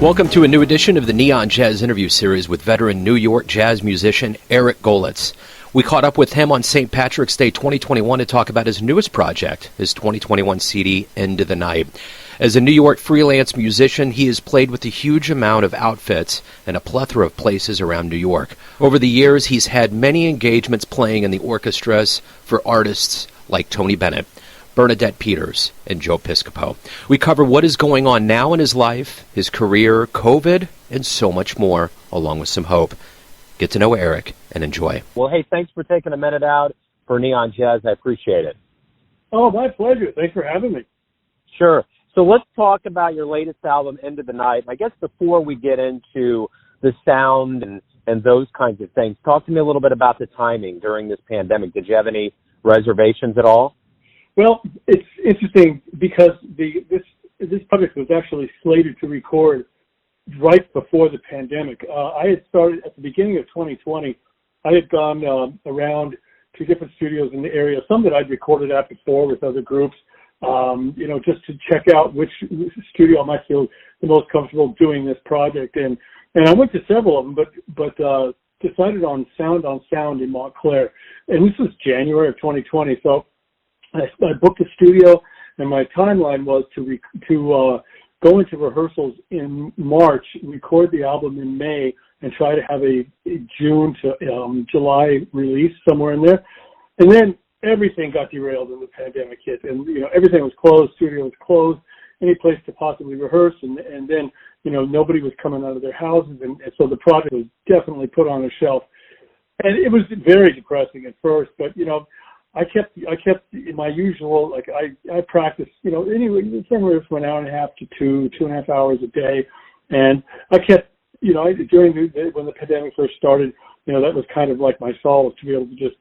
Welcome to a new edition of the Neon Jazz interview series with veteran New York jazz musician Eric Goletz. We caught up with him on St. Patrick's Day 2021 to talk about his newest project, his 2021 CD, End of the Night. As a New York freelance musician, he has played with a huge amount of outfits and a plethora of places around New York. Over the years, he's had many engagements playing in the orchestras for artists like Tony Bennet, Bernadette Peters, and Joe Piscopo. We cover what is going on now in his life, his career, COVID, and so much more, along with some hope. Get to know Eric and enjoy. Well, hey, thanks for taking a minute out for Neon Jazz. I appreciate it. Oh, my pleasure. Thanks for having me. Sure. So let's talk about your latest album, End of the Night. I guess before we get into the sound and those kinds of things, talk to me a little bit about the timing during this pandemic. Did you have any reservations at all? Well, it's interesting because this project was actually slated to record right before the pandemic. I had started at the beginning of 2020. I had gone around to different studios in the area, some that I'd recorded at before with other groups, just to check out which studio I might feel the most comfortable doing this project in. And I went to several of them, but decided on Sound in Montclair. And this was January of 2020, so I booked a studio, and my timeline was to go into rehearsals in March, record the album in May, and try to have a June to July release somewhere in there. And then everything got derailed when the pandemic hit, and everything was closed, studio was closed, any place to possibly rehearse, and then nobody was coming out of their houses, and so the project was definitely put on a shelf. And it was very depressing at first, but I kept in my usual, like I practiced, anyway, somewhere from an hour and a half to 2.5 hours a day. And I kept, when the pandemic first started, that was kind of like my solace, to be able to just,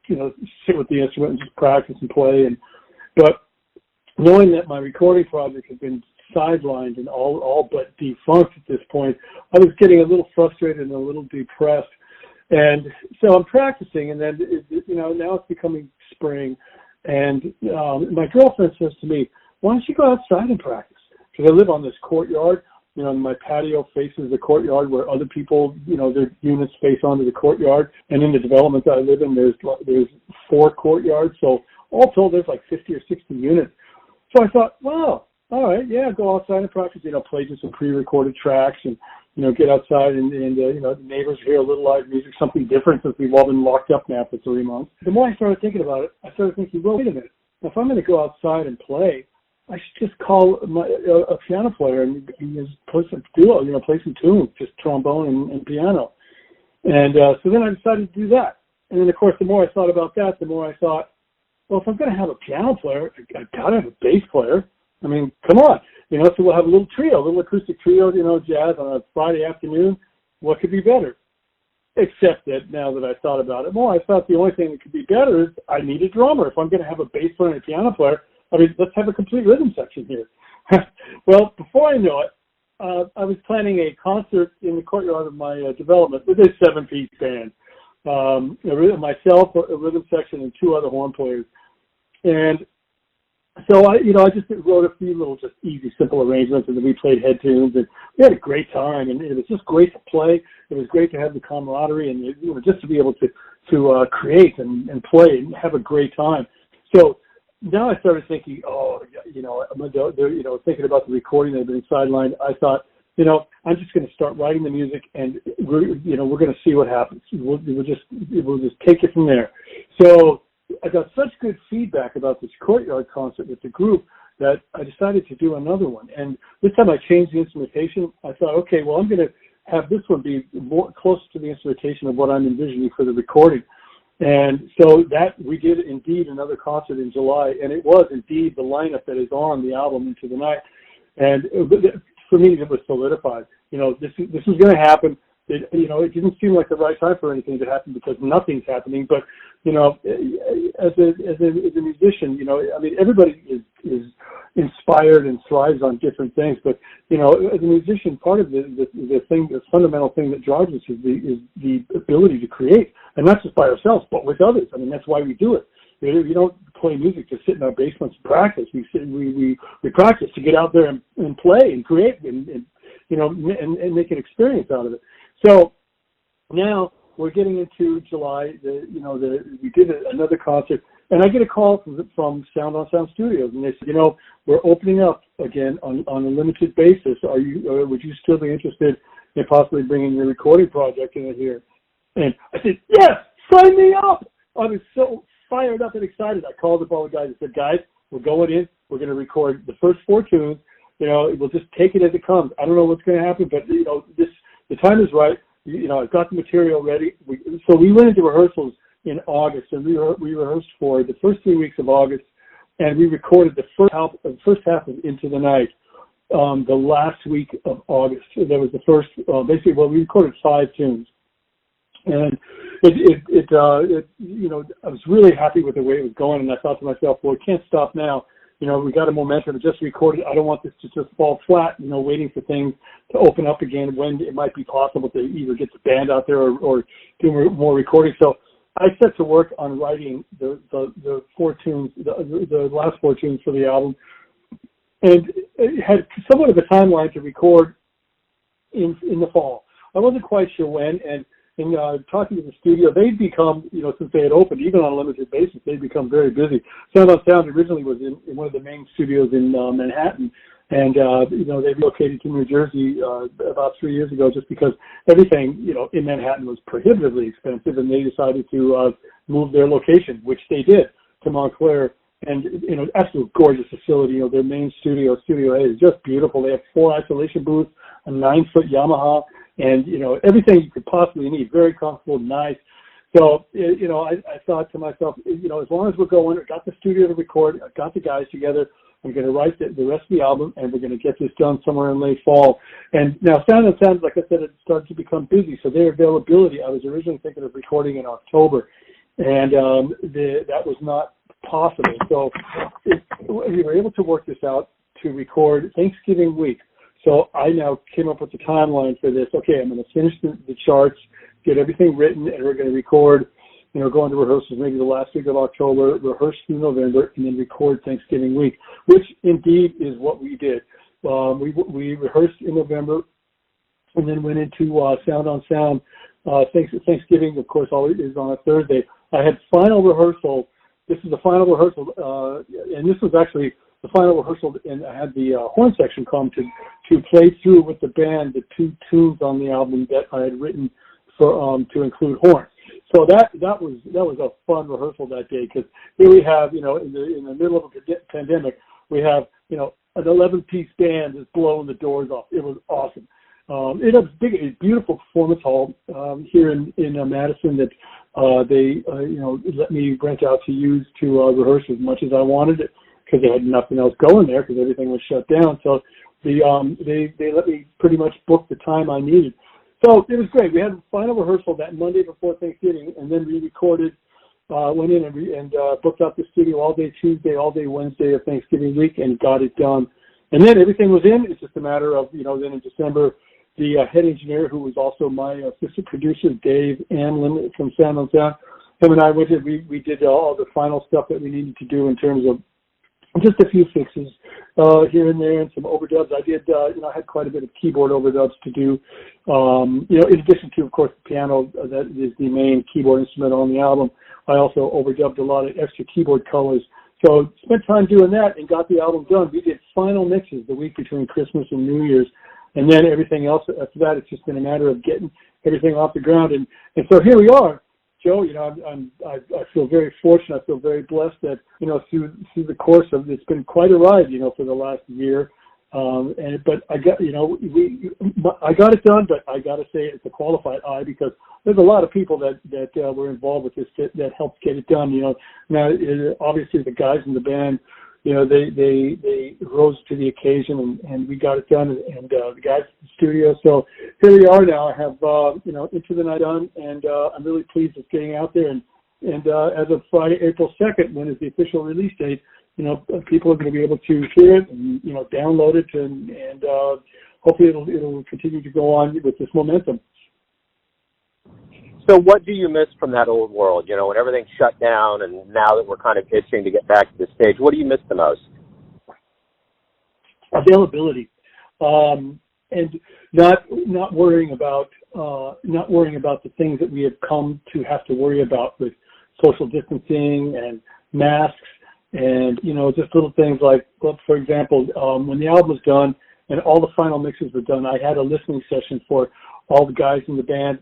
sit with the instrument and just practice and play. But knowing that my recording project had been sidelined and all but defunct at this point, I was getting a little frustrated and a little depressed. And so I'm practicing, and then, now it's becoming spring, and my girlfriend says to me, why don't you go outside and practice? Because I live on this courtyard, my patio faces the courtyard where other people, their units face onto the courtyard, and in the development that I live in, there's 4 courtyards, so all told, there's like 50 or 60 units. So I thought, wow, all right, yeah, go outside and practice, play just some pre-recorded tracks, and get outside and the neighbors hear a little live music, something different, since we've all been locked up now for 3 months. The more I started thinking about it, I started thinking, well, wait a minute. If I'm going to go outside and play, I should just call a piano player and just play some duo, play some tunes, just trombone and piano. And so then I decided to do that. And then, of course, the more I thought about that, the more I thought, well, if I'm going to have a piano player, I've got to have a bass player. I mean, come on. So we'll have a little trio, a little acoustic trio, jazz on a Friday afternoon. What could be better? Except that now that I thought about it more, I thought the only thing that could be better is I need a drummer. If I'm going to have a bass player and a piano player, let's have a complete rhythm section here. Well, before I know it, I was planning a concert in the courtyard of my development with a 7-piece band. Myself, a rhythm section, and 2 other horn players. And so I just wrote a few little just easy, simple arrangements, and then we played head tunes, and we had a great time, and it was just great to play. It was great to have the camaraderie, and just to be able to create and play and have a great time. So now I started thinking, thinking about the recording that had been sidelined. I thought, I'm just going to start writing the music, and we're going to see what happens. We'll just take it from there. So I got such good feedback about this courtyard concert with the group that I decided to do another one. And this time I changed the instrumentation. I thought, okay, well, I'm going to have this one be more close to the instrumentation of what I'm envisioning for the recording. And so that we did indeed another concert in July, and it was indeed the lineup that is on the album Into the Night. And for me, it was solidified. This was going to happen. It didn't seem like the right time for anything to happen because nothing's happening. But as a musician, everybody is inspired and thrives on different things. But as a musician, part of the fundamental thing that drives us is the ability to create, and not just by ourselves, but with others. That's why we do it. We don't play music to sit in our basements and practice. We practice to get out there and play and create and and make an experience out of it. So now we're getting into July. We did another concert, and I get a call from Sound on Sound Studios, and they said, we're opening up again on a limited basis. Would you still be interested in possibly bringing your recording project in here? And I said, yes, sign me up. I was so fired up and excited. I called up all the guys and said, guys, we're going in. We're going to record the first 4 tunes. We'll just take it as it comes. I don't know what's going to happen, but the time is right. I've got the material ready. So we went into rehearsals in August, and we rehearsed for the first 3 weeks of August, and we recorded the first half of Into the Night the last week of August. That was the first. We recorded 5 tunes, and I was really happy with the way it was going, and I thought to myself, well, we can't stop now. We got a momentum. Just recorded. I don't want this to just fall flat, waiting for things to open up again when it might be possible to either get the band out there or do more recording. So I set to work on writing the 4 tunes, the last 4 tunes for the album, and it had somewhat of a timeline to record in the fall. I wasn't quite sure when, and in talking to the studio, they'd become, since they had opened, even on a limited basis, they'd become very busy. Sound on Sound originally was in one of the main studios in Manhattan, and, they relocated to New Jersey about 3 years ago just because everything, in Manhattan was prohibitively expensive, and they decided to move their location, which they did, to Montclair. And, absolute gorgeous facility. Their main studio, Studio A, is just beautiful. They have 4 isolation booths, a 9-foot Yamaha, and, everything you could possibly need. Very comfortable, nice. So, I thought to myself, as long as we're going, I got the studio to record, I got the guys together, I'm going to write the rest of the album, and we're going to get this done somewhere in late fall. And now Sound on Sound, like I said, it started to become busy. So their availability, I was originally thinking of recording in October, and that was not possible. So we were able to work this out to record Thanksgiving week. So I now came up with the timeline for this. Okay, I'm going to finish the charts, get everything written, and we're going to record, go into rehearsals maybe the last week of October, rehearse through November, and then record Thanksgiving week, which indeed is what we did. We rehearsed in November and then went into Sound on Sound. Thanksgiving, of course, always is on a Thursday. I had final rehearsal. This is the final rehearsal, and this was actually the final rehearsal, and I had the horn section come to play through with the band the 2 tunes on the album that I had written for to include horns. So that was a fun rehearsal that day, because here we have, in the middle of a pandemic, we have, an 11-piece band that's blowing the doors off. It was awesome. It was a beautiful performance hall here in Madison that they let me rent out to use to rehearse as much as I wanted it, because they had nothing else going there because everything was shut down. So they let me pretty much book the time I needed. So it was great. We had a final rehearsal that Monday before Thanksgiving, and then we recorded, went in and booked out the studio all day Tuesday, all day Wednesday of Thanksgiving week, and got it done. And then everything was in. It's just a matter of, then in December, the head engineer, who was also my assistant producer, Dave Anlin from Sound on Sound, him and I went in. We did all the final stuff that we needed to do in terms of just a few fixes here and there and some overdubs. I did, I had quite a bit of keyboard overdubs to do, in addition to, of course, the piano. That is the main keyboard instrument on the album. I also overdubbed a lot of extra keyboard colors. So spent time doing that and got the album done. We did final mixes the week between Christmas and New Year's. And then everything else after that, it's just been a matter of getting everything off the ground. And so here we are. Joe, I feel very fortunate. I feel very blessed that, through the course of, it's been quite a ride, for the last year. But I got, I got it done, but I got to say it's a qualified I, because there's a lot of people that were involved with this that helped get it done. Now obviously the guys in the band, they rose to the occasion, and we got it done, and the guys at the studio. So here we are now. I have, Into the Night done, and I'm really pleased with getting out there. And as of Friday, April 2nd, when is the official release date, people are going to be able to hear it and, download it, and hopefully it'll continue to go on with this momentum. So what do you miss from that old world, when everything's shut down, and now that we're kind of itching to get back to the stage? What do you miss the most? Availability. And and not worrying about the things that we have come to have to worry about with social distancing and masks, and just little things like, well, for example, when the album was done and all the final mixes were done, I had a listening session for all the guys in the band,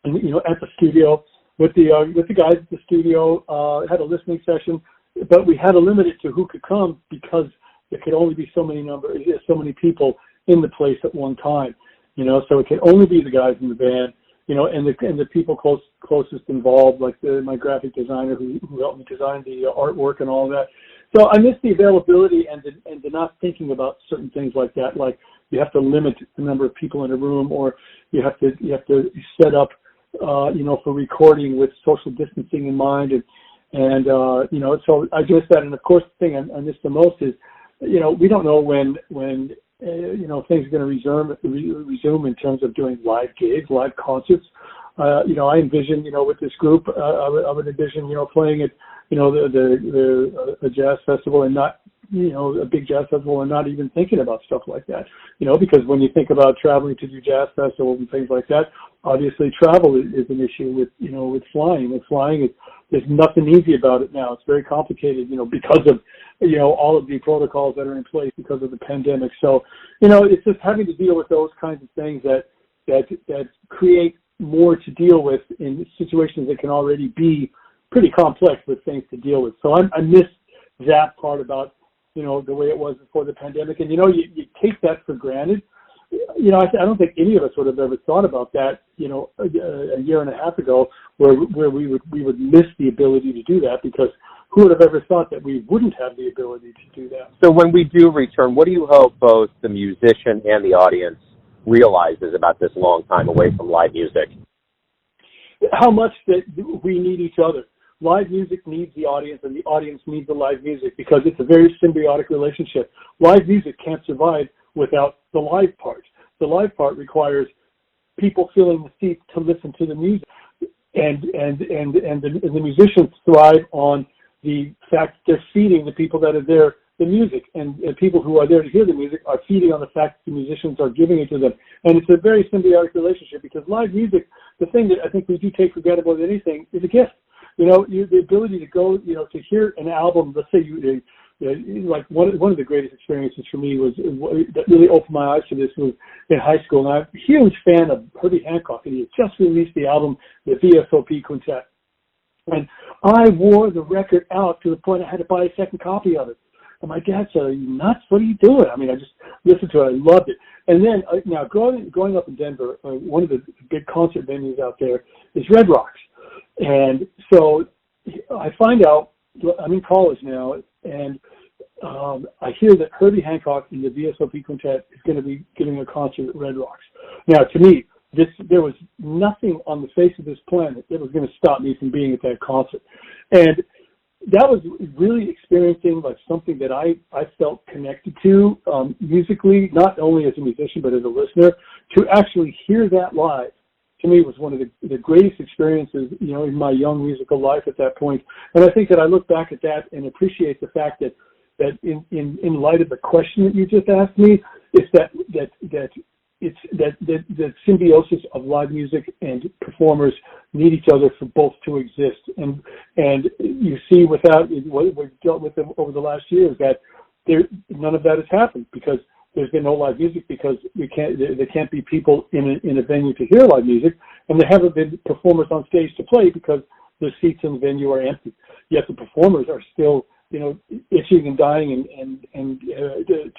and at the studio with the guys at the studio. Had a listening session, but we had to limit it to who could come because there could only be so many people in the place at one time. So it could only be the guys in the band, and the people closest involved, like my graphic designer who helped me design the artwork and all that. So I miss the availability and the not thinking about certain things like that, like you have to limit the number of people in a room, or you have to set up, for recording with social distancing in mind, and so I miss that. And of course, the thing I miss the most is, we don't know when things are going to resume in terms of doing live gigs, live concerts. I envision, with this group, I would envision, playing at, the jazz festival and not, a big jazz festival and not even thinking about stuff like that, because when you think about traveling to do jazz festivals and things like that, obviously travel is an issue with flying. With flying, there's nothing easy about it now. It's very complicated, because of, all of the protocols that are in place because of the pandemic. So, it's just having to deal with those kinds of things that create more to deal with in situations that can already be pretty complex with things to deal with. So I miss that part about, the way it was before the pandemic. And, you take that for granted. I don't think any of us would have ever thought about that, a year and a half ago, where we would miss the ability to do that, because who would have ever thought that we wouldn't have the ability to do that? So when we do return, what do you hope both the musician and the audience realizes about this long time away from live music? How much that we need each other. Live music needs the audience, and the audience needs the live music, because it's a very symbiotic relationship. Live music can't survive without the live part. The live part requires people filling the seats to listen to the music, and the musicians thrive on the fact that they're feeding the people that are there the music, and people who are there to hear the music are feeding on the fact that the musicians are giving it to them. And it's a very symbiotic relationship, because live music, the thing that I think we do take for granted more than anything, is a gift. The ability to go, to hear an album. Let's say like one of the greatest experiences for me that really opened my eyes to this was in high school. And I'm a huge fan of Herbie Hancock, and he had just released the album, the VSOP Quintet. And I wore the record out to the point I had to buy a second copy of it. And my dad said, "Are you nuts? What are you doing?" I mean, I just listened to it. I loved it. And then now growing up in Denver, one of the big concert venues out there is Red Rocks. And so I find out, I'm in college now, and I hear that Herbie Hancock in the VSOP Quintet is going to be giving a concert at Red Rocks. Now, to me, there was nothing on the face of this planet that was going to stop me from being at that concert. And that was really experiencing like something that I felt connected to musically, not only as a musician but as a listener. To actually hear that live, to me, was one of the greatest experiences, in my young musical life at that point. And I think that I look back at that and appreciate the fact that in light of the question that you just asked me, it's that symbiosis of live music and performers need each other for both to exist. And you see, without what we've dealt with over the last year, is that none of that has happened, because there's been no live music, because there can't be people in a venue to hear live music, and there haven't been performers on stage to play because the seats in the venue are empty. Yet the performers are still, itching and dying and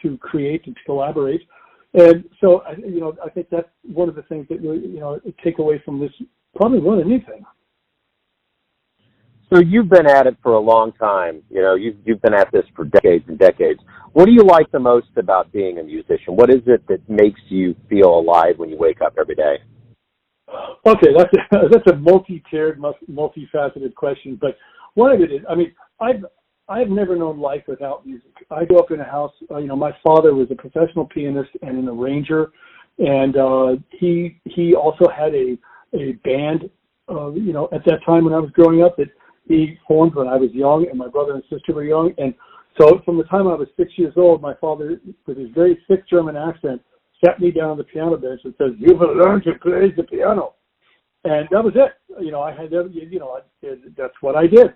to create and to collaborate. And so, I think that's one of the things that we, take away from this, probably more than anything. So you've been at it for a long time. You've been at this for decades and decades. What do you like the most about being a musician? What is it that makes you feel alive when you wake up every day? Okay, that's a multi-tiered, multifaceted question. But one of it is, I've never known life without music. I grew up in a house. My father was a professional pianist and an arranger, and he also had a band. At that time when I was growing up, that he formed when I was young, and my brother and sister were young. And so from the time I was 6 years old, my father, with his very thick German accent, sat me down on the piano bench and says, "You will learn to play the piano." And that was it. That's what I did.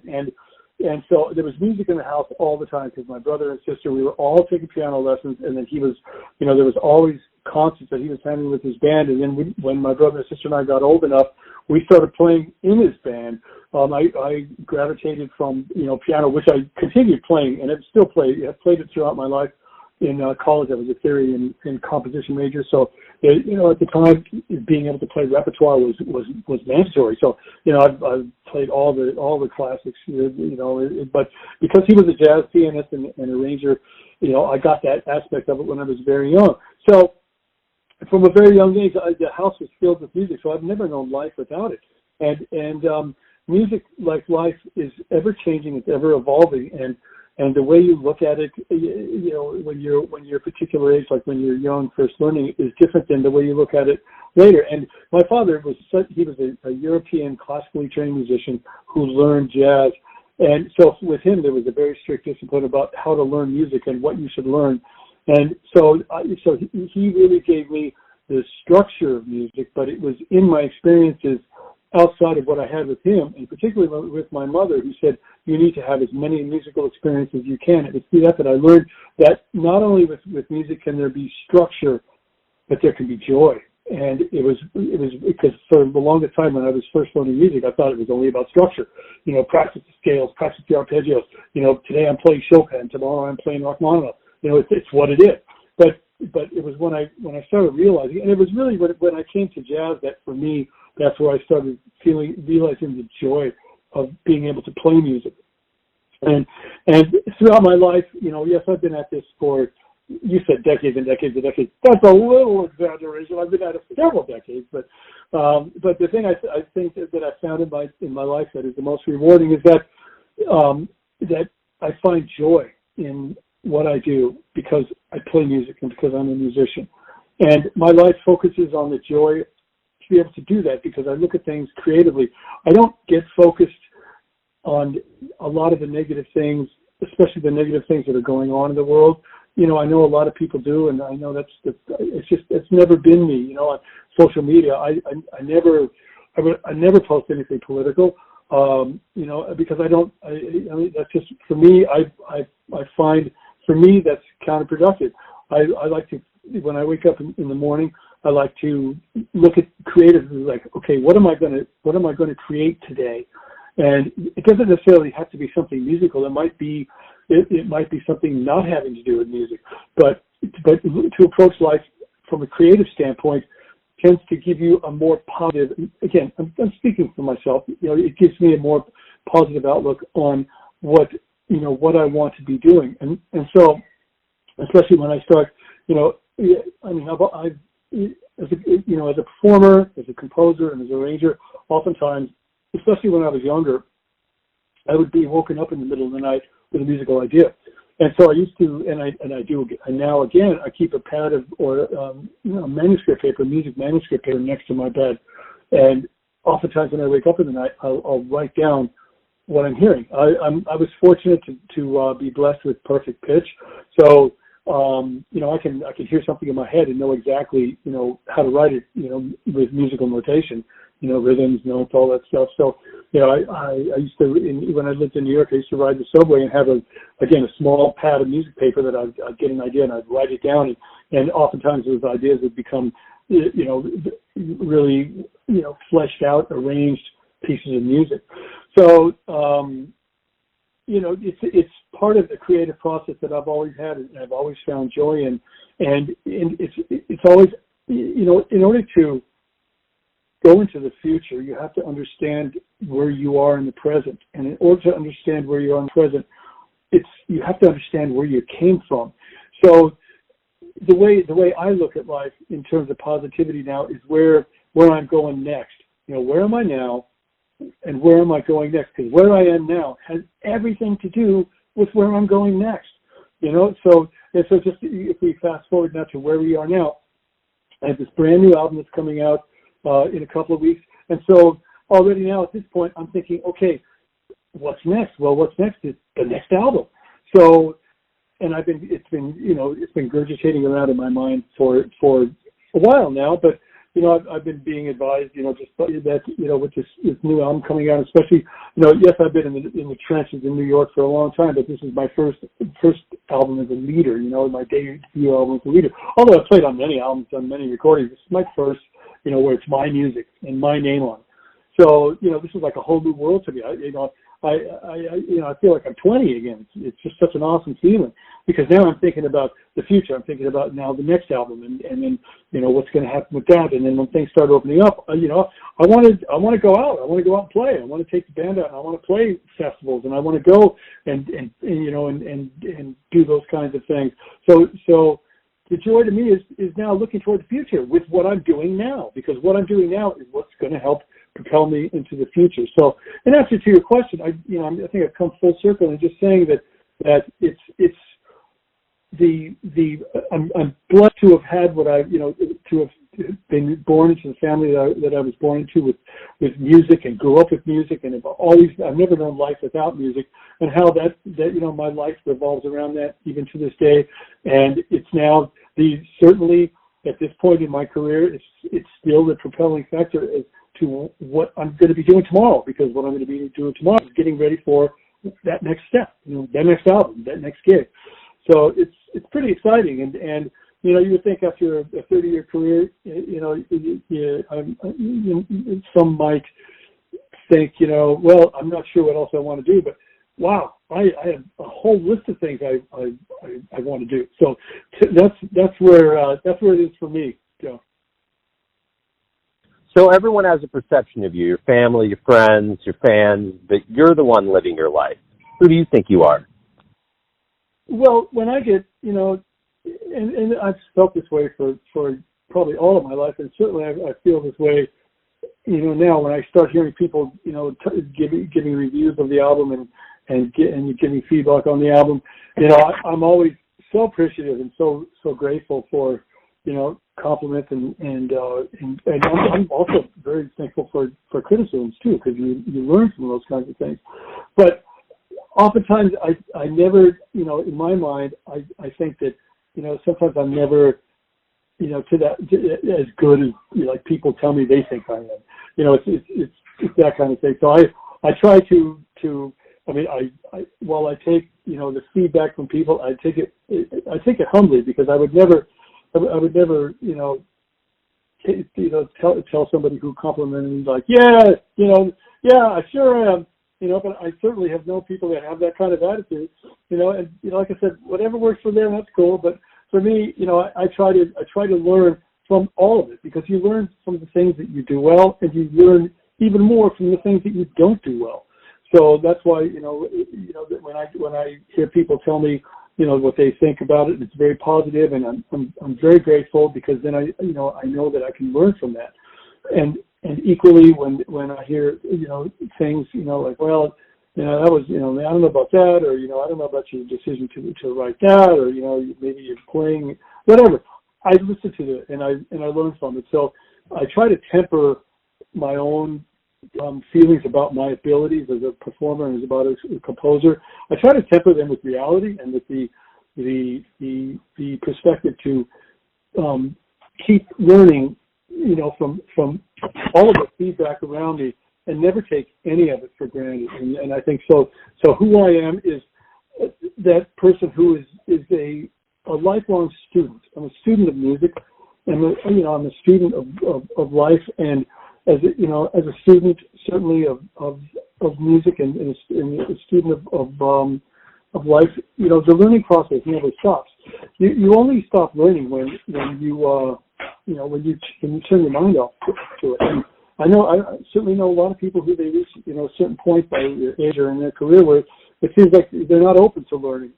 And so there was music in the house all the time because my brother and sister, we were all taking piano lessons. And then he was, there was always concerts that he was having with his band. And then when my brother and sister and I got old enough, we started playing in his band. I gravitated from, piano, which I continued playing, and I've still played. I've played it throughout my life. In college, I was a theory and composition major, so at the time, being able to play repertoire was mandatory. So I've played all the classics, but because he was a jazz pianist and arranger, I got that aspect of it when I was very young. So from a very young age, the house was filled with music, so I've never known life without it. And music, like life, is ever changing, it's ever evolving, and the way you look at it, when you're a particular age, like when you're young, first learning, is different than the way you look at it later. And my father was a European classically trained musician who learned jazz. And so with him, there was a very strict discipline about how to learn music and what you should learn. And so he really gave me the structure of music, but it was in my experiences outside of what I had with him, and particularly with my mother, who said, you need to have as many musical experiences as you can. It was through that I learned that not only with music can there be structure, but there can be joy. And it was because for the longest time when I was first learning music, I thought it was only about structure. Practice the scales, practice the arpeggios. Today I'm playing Chopin, tomorrow I'm playing Rachmaninoff. It's what it is. But it was when I started realizing, and it was really when I came to jazz that for me, that's where I started realizing the joy of being able to play music. And throughout my life, yes, I've been at this for, you said decades and decades and decades. That's a little exaggeration. I've been at it for several decades. But the thing I think that I found in my life that is the most rewarding is that I find joy in what I do because I play music and because I'm a musician. And my life focuses on the joy to be able to do that because I look at things creatively. I don't get focused on a lot of the negative things, especially the negative things that are going on in the world. I know a lot of people do, and I know it's never been me. On social media, I never post anything political. Because that's just for me. I find for me that's counterproductive. I like to, when I wake up in the morning, I like to look at creatively, like, okay, what am I going to create today? And it doesn't necessarily have to be something musical. It might be something not having to do with music, but to approach life from a creative standpoint tends to give you a more positive. Again, I'm speaking for myself. It gives me a more positive outlook on what I want to be doing, and so especially when I start, as a performer, as a composer, and as an arranger, oftentimes, especially when I was younger, I would be woken up in the middle of the night with a musical idea. And so I used to, and I do, and now again, I keep a pad of, manuscript paper, music manuscript paper next to my bed. And oftentimes when I wake up in the night, I'll write down what I'm hearing. I was fortunate to be blessed with perfect pitch. So, I can hear something in my head and know exactly, how to write it, with musical notation, rhythms, notes, all that stuff. So, I used to, when I lived in New York, I used to ride the subway and have a small pad of music paper that I'd get an idea and I'd write it down. And oftentimes those ideas would become, really, fleshed out, arranged pieces of music. So, it's part of the creative process that I've always had and I've always found joy in. And it's always, in order to go into the future, you have to understand where you are in the present. And in order to understand where you are in the present, you have to understand where you came from. So the way I look at life in terms of positivity now is where I'm going next. Where am I now? And where am I going next? Because where I am now has everything to do with where I'm going next. So just if we fast forward now to where we are now, I have this brand new album that's coming out in a couple of weeks. And so already now at this point, I'm thinking, okay, what's next? Well, what's next is the next album. So it's been gurgitating around in my mind for a while now, but I've been being advised, just that, with this new album coming out, especially, yes, I've been in the trenches in New York for a long time, but this is my first album as a leader, my debut album as a leader. Although I've played on many albums, on many recordings, this is my first, where it's my music and my name on it. So, this is like a whole new world to me. I feel like I'm 20 again. It's just such an awesome feeling, because now I'm thinking about the future. I'm thinking about now the next album, and then what's going to happen with that. And then when things start opening up, I want to go out. I want to go out and play. I want to take the band out. And I want to play festivals, and I want to go and do those kinds of things. So the joy to me is now looking toward the future with what I'm doing now, because what I'm doing now is what's going to help propel me into the future. So, in answer to your question, I think I've come full circle in just saying that I'm blessed to have had what to have been born into the family that I was born into with music, and grew up with music, and I've never known life without music, and how that my life revolves around that even to this day. And it's now certainly at this point in my career, it's still the propelling factor as to what I'm going to be doing tomorrow, because what I'm going to be doing tomorrow is getting ready for that next step, that next album, that next gig. So it's pretty exciting, and you would think after a 30-year career, some might think, well, I'm not sure what else I want to do, but wow, I have a whole list of things I want to do. So that's where it is for me, Joe. So everyone has a perception of you, your family, your friends, your fans, but you're the one living your life. Who do you think you are? Well, when I get, and I've felt this way for probably all of my life, and certainly I feel this way, now when I start hearing people, giving reviews of the album and giving feedback on the album, I'm always so appreciative and so grateful for, compliments and I'm also very thankful for criticisms too, because you learn from those kinds of things. But oftentimes I never, in my mind, I think that, sometimes I'm never, as good as like people tell me they think I am. It's that kind of thing. So I try to while I take the feedback from people, I take it humbly, because I would never tell somebody who complimented me like, yeah, I sure am, but I certainly have known people that have that kind of attitude, and like I said, whatever works for them, that's cool. But for me, I try to learn from all of it, because you learn from the things that you do well, and you learn even more from the things that you don't do well. So that's why, when I hear people tell me, what they think about it, it's very positive, and I'm very grateful, because then I know that I can learn from that. And equally when I hear, things, like, well, that was, I don't know about that, or, I don't know about your decision to write that, or, maybe you're playing, whatever. I listen to it and I learn from it. So I try to temper my own feelings about my abilities as a performer and as about a composer. I try to temper them with reality and with the perspective to keep learning, from all of the feedback around me, and never take any of it for granted. And I think so. So who I am is that person who is a lifelong student. I'm a student of music. I'm a student of life, and as a student, certainly of music, and a student of life, the learning process never stops. You only stop learning when you turn your mind off to it. And I certainly know a lot of people who they reach, a certain point by their age or in their career where it seems like they're not open to learning.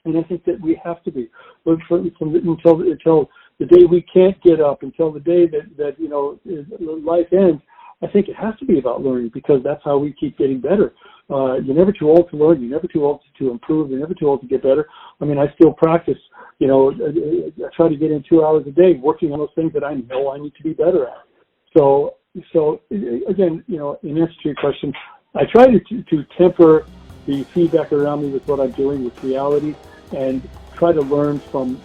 And I think that we have to be until the day we can't get up, until the day that life ends. I think it has to be about learning, because that's how we keep getting better. You're never too old to learn. You're never too old to improve. You're never too old to get better. I mean, I still practice. I try to get in 2 hours a day working on those things that I know I need to be better at. So again, in answer to your question, I try to temper the feedback around me with what I'm doing, with reality, and try to learn from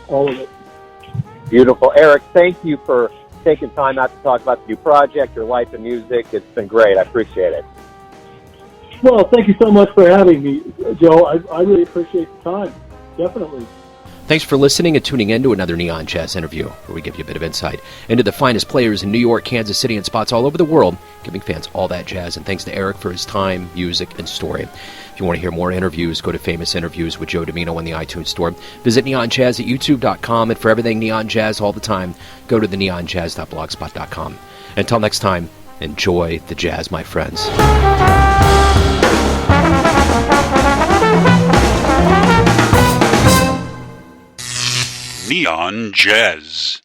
all of it. Beautiful. Eric, thank you for taking time out to talk about the new project, your life and music. It's been great. I appreciate it. Well, thank you so much for having me, Joe. I really appreciate the time. Definitely. Thanks for listening and tuning in to another Neon Jazz interview, where we give you a bit of insight into the finest players in New York, Kansas City, and spots all over the world, giving fans all that jazz. And thanks to Eric for his time, music, and story. If you want to hear more interviews, go to Famous Interviews with Joe Domino in the iTunes Store. Visit neonjazz at youtube.com, and for everything Neon Jazz all the time, go to the neonjazz.blogspot.com. Until next time, enjoy the jazz, my friends. Neon Jazz.